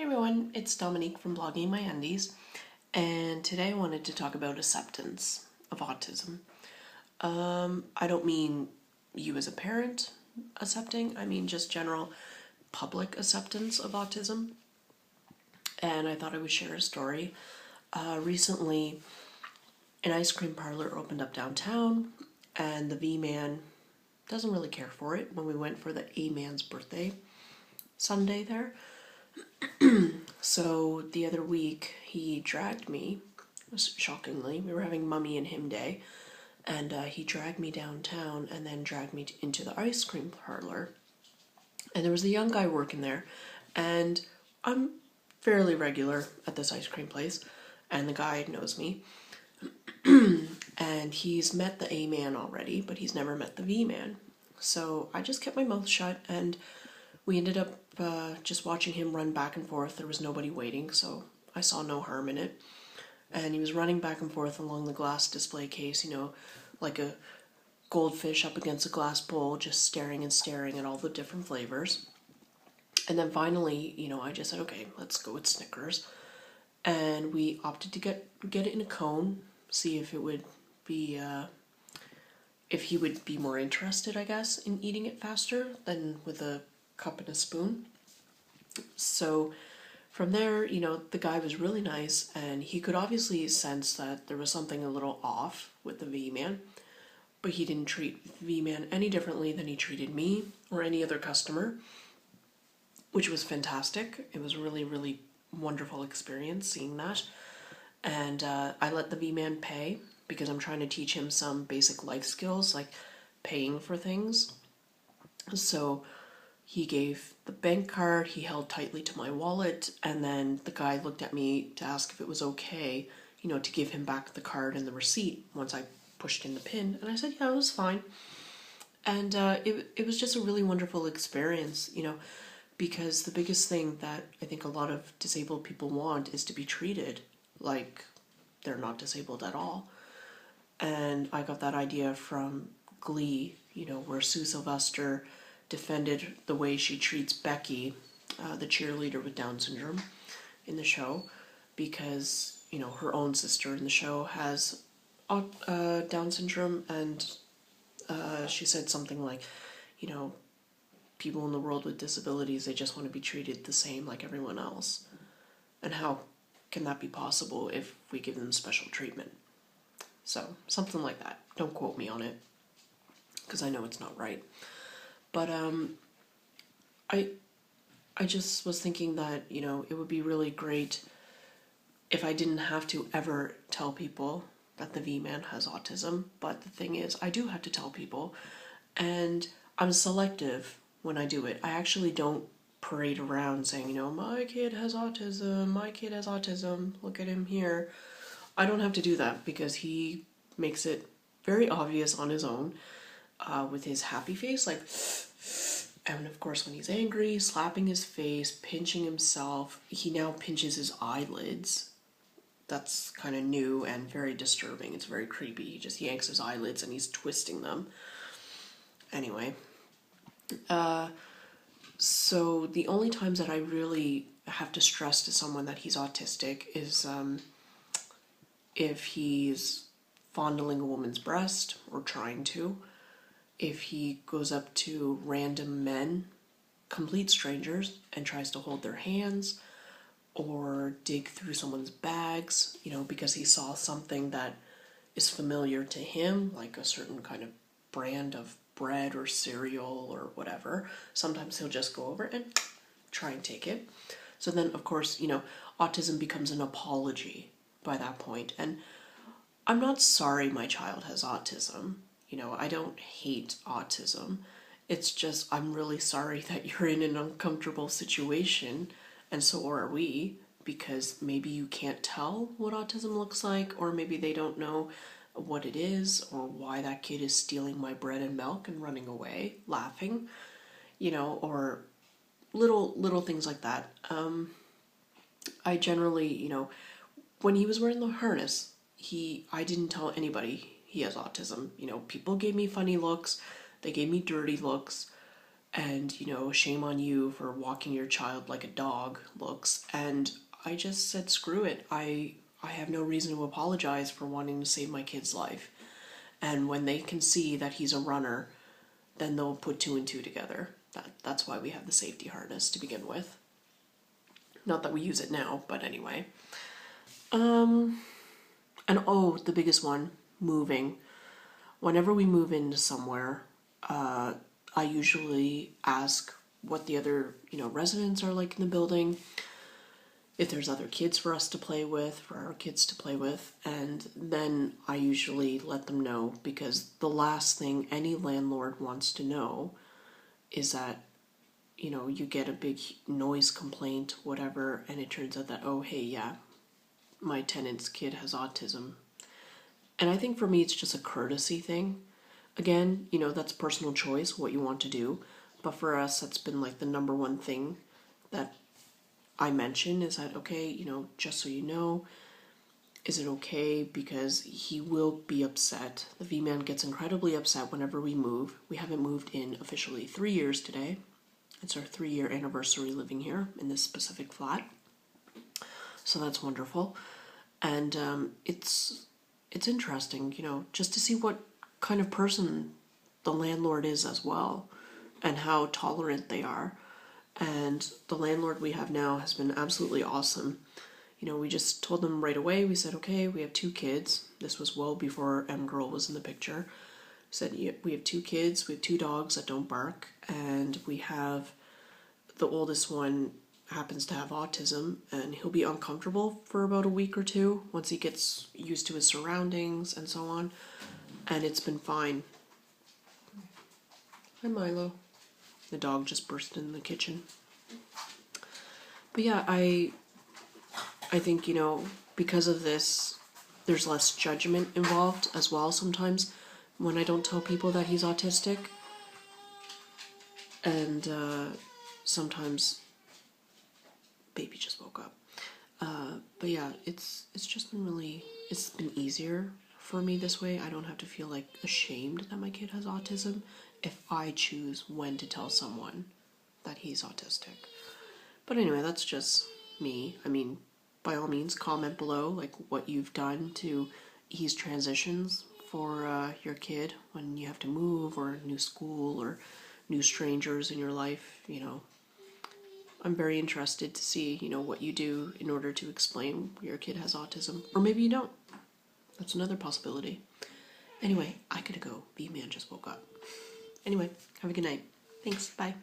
Hey everyone, it's Dominique from Blogging My Undies, and today I wanted to talk about acceptance of autism. I don't mean you as a parent accepting, I mean just general public acceptance of autism. And I thought I would share a story. Recently, an ice cream parlor opened up downtown, and the V-Man doesn't really care for it. When we went for the A-Man's birthday Sunday there, so the other week he dragged me, shockingly, we were having Mummy and him day, and he dragged me downtown and then dragged me into the ice cream parlor. And there was a young guy working there, and I'm fairly regular at this ice cream place, and the guy knows me. And he's met the A-Man already, but he's never met the V-Man. So I just kept my mouth shut, and we ended up just watching him run back and forth. There was nobody waiting, so I saw no harm in it. And he was running back and forth along the glass display case, like a goldfish up against a glass bowl, just staring and staring at all the different flavors. And then finally, I just said, okay, let's go with Snickers. And we opted to get it in a cone, see if it would be, if he would be more interested, I guess, in eating it faster than with a cup and a spoon. So from there, the guy was really nice, and he could obviously sense that there was something a little off with the V-Man, but he didn't treat the V-Man any differently than he treated me or any other customer, which was fantastic. It was a really, really wonderful experience seeing that. And I let the V-Man pay because I'm trying to teach him some basic life skills like paying for things. So he gave the bank card, he held tightly to my wallet, and then the guy looked at me to ask if it was okay, to give him back the card and the receipt once I pushed in the pin. And I said, yeah, it was fine. And it was just a really wonderful experience, because the biggest thing that I think a lot of disabled people want is to be treated like they're not disabled at all. And I got that idea from Glee, where Sue Sylvester defended the way she treats Becky, the cheerleader with Down syndrome, in the show, because, her own sister in the show has Down syndrome, and she said something like, people in the world with disabilities, they just want to be treated the same like everyone else. And how can that be possible if we give them special treatment? So, something like that. Don't quote me on it, because I know it's not right. But I just was thinking that, it would be really great if I didn't have to ever tell people that the V-Man has autism. But the thing is, I do have to tell people, and I'm selective when I do it. I actually don't parade around saying, my kid has autism, look at him here. I don't have to do that because he makes it very obvious on his own with his happy face, like, and of course when he's angry, slapping his face, pinching himself. He now pinches his eyelids. That's kind of new and very disturbing. It's very creepy. He just yanks his eyelids and he's twisting them. Anyway, so the only times that I really have to stress to someone that he's autistic is if he's fondling a woman's breast or trying to, if he goes up to random men, complete strangers, and tries to hold their hands or dig through someone's bags, because he saw something that is familiar to him, like a certain kind of brand of bread or cereal or whatever. Sometimes he'll just go over and try and take it. So then, of course, autism becomes an apology by that point. And I'm not sorry my child has autism. I don't hate autism. It's just I'm really sorry that you're in an uncomfortable situation, and so are we, because maybe you can't tell what autism looks like, or maybe they don't know what it is, or why that kid is stealing my bread and milk and running away, laughing, or little things like that. I generally, when he was wearing the harness, I didn't tell anybody he has autism. People gave me funny looks, they gave me dirty looks, and, you know, shame on you for walking your child like a dog looks. And I just said, screw it. I have no reason to apologize for wanting to save my kid's life. And when they can see that he's a runner, then they'll put two and two together. That's why we have the safety harness to begin with. Not that we use it now, but anyway. And oh, the biggest one, moving. Whenever we move into somewhere, I usually ask what the other, residents are like in the building, if there's other kids for us to play with, for our kids to play with, and then I usually let them know, because the last thing any landlord wants to know is that, you get a big noise complaint, whatever, and it turns out that, oh, hey, yeah, my tenant's kid has autism. And I think for me, it's just a courtesy thing. Again, that's personal choice, what you want to do. But for us, that's been like the number one thing that I mention is that, okay, just so you know, is it okay? Because he will be upset. The V-man gets incredibly upset whenever we move. We haven't moved in officially 3 years today. It's our 3-year anniversary living here in this specific flat. So that's wonderful. And it's interesting, just to see what kind of person the landlord is as well, and how tolerant they are. And the landlord we have now has been absolutely awesome. We just told them right away, we said, okay, we have 2 kids. This was well before M-Girl was in the picture. We said, yeah, we have 2 kids, we have 2 dogs that don't bark, and we have the oldest one happens to have autism, and he'll be uncomfortable for about a week or 2 once he gets used to his surroundings and so on. And it's been fine. Hi, Milo. The dog just burst in the kitchen. But yeah, I think, because of this, there's less judgment involved as well sometimes when I don't tell people that he's autistic. And sometimes baby just woke up. But yeah, it's just been it's been easier for me this way. I don't have to feel like ashamed that my kid has autism if I choose when to tell someone that he's autistic. But anyway, that's just me. I mean, by all means, comment below like what you've done to ease transitions for your kid when you have to move, or new school, or new strangers in your life. I'm very interested to see, what you do in order to explain your kid has autism. Or maybe you don't. That's another possibility. Anyway, I gotta go. B-man just woke up. Anyway, have a good night. Thanks. Bye.